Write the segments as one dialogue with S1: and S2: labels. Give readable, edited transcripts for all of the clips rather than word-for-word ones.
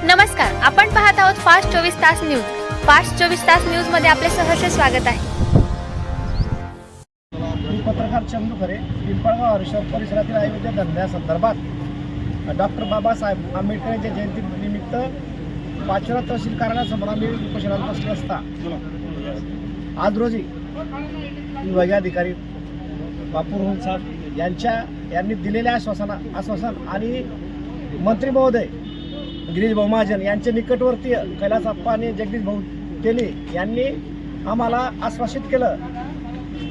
S1: नमस्कार, आपण पाहत आहोत फास्ट 24 तास न्यूज. फास्ट 24 तास न्यूज मध्ये आपले सहर्ष स्वागत आहे.
S2: मी पत्रकार चंदू खरे, पिंपळगाव हरिश्वर परिसरातील अयोध्या धंद्यासंदर्भात डॉक्टर बाबासाहेब आंबेडकर यांच्या जयंतीनिमित्त पाचोरा तहसील कार्यालयासमोर आम्ही उपोषणाला बसलो असता आज रोजी विभागीय अधिकारी बापू रोहन साहेब यांनी दिलेल्या आश्वासन आणि मंत्री महोदय गिरीश भाऊ महाजन यांचे निकटवर्तीय कैलास अप्पा आणि जगदीश भाऊ तेली यांनी आम्हाला आश्वासित केलं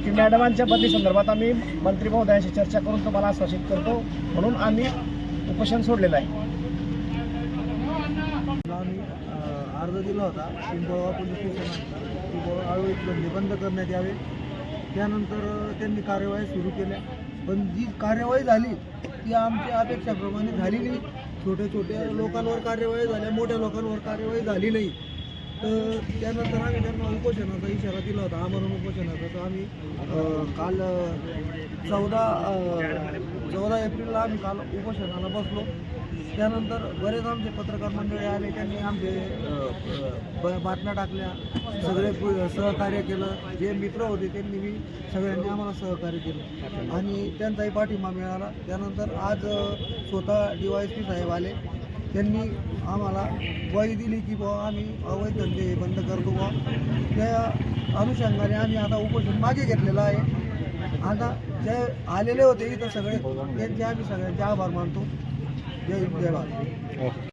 S2: की मॅडमांच्या बदली संदर्भात आम्ही मंत्री महोदयांशी चर्चा करून तुम्हाला आश्वासित करतो, म्हणून आम्ही उपोषण सोडलेलं आहे.
S3: आम्ही अर्ज दिला होता पिंपळगाव पोलीस स्टेशनात आळवडी बंद करण्यात यावे. त्यानंतर त्यांनी कार्यवाही सुरू केल्या, पण जी कार्यवाही झाली ती आमच्या अपेक्षाप्रमाणे झाली नाही. छोट्या लोकांवर कार्यवाही झाल्या, मोठ्या लोकांवर कार्यवाही झाली नाही. तर त्यानंतर आम्ही त्यांना उपोषणाचा इशारा दिला होता, आमरण उपोषणाचा. तर आम्ही काल 14 एप्रिलला आम्ही काल उपोषणाला बसलो. त्यानंतर बरेच आमचे पत्रकार मंडळी आले, त्यांनी आमचे बातम्या टाकल्या, सगळे सहकार्य केलं. जे मित्र होते त्यांनी मी सगळ्यांनी आम्हाला सहकार्य केलं आणि त्यांचाही पाठिंबा मिळाला. त्यानंतर आज स्वतः DYSP साहेब आले, त्यांनी आम्हाला ग्वाही दिली की बुवा आम्ही अवैध धंदे बंद करतो बुवा. त्या अनुषंगाने आम्ही आता उपोषण मागे घेतलेलं आहे. आता जे आलेले होते इथं सगळे, त्यांचे आम्ही सगळ्यांचे आभार मानतो. जय हिंद, जय भारत.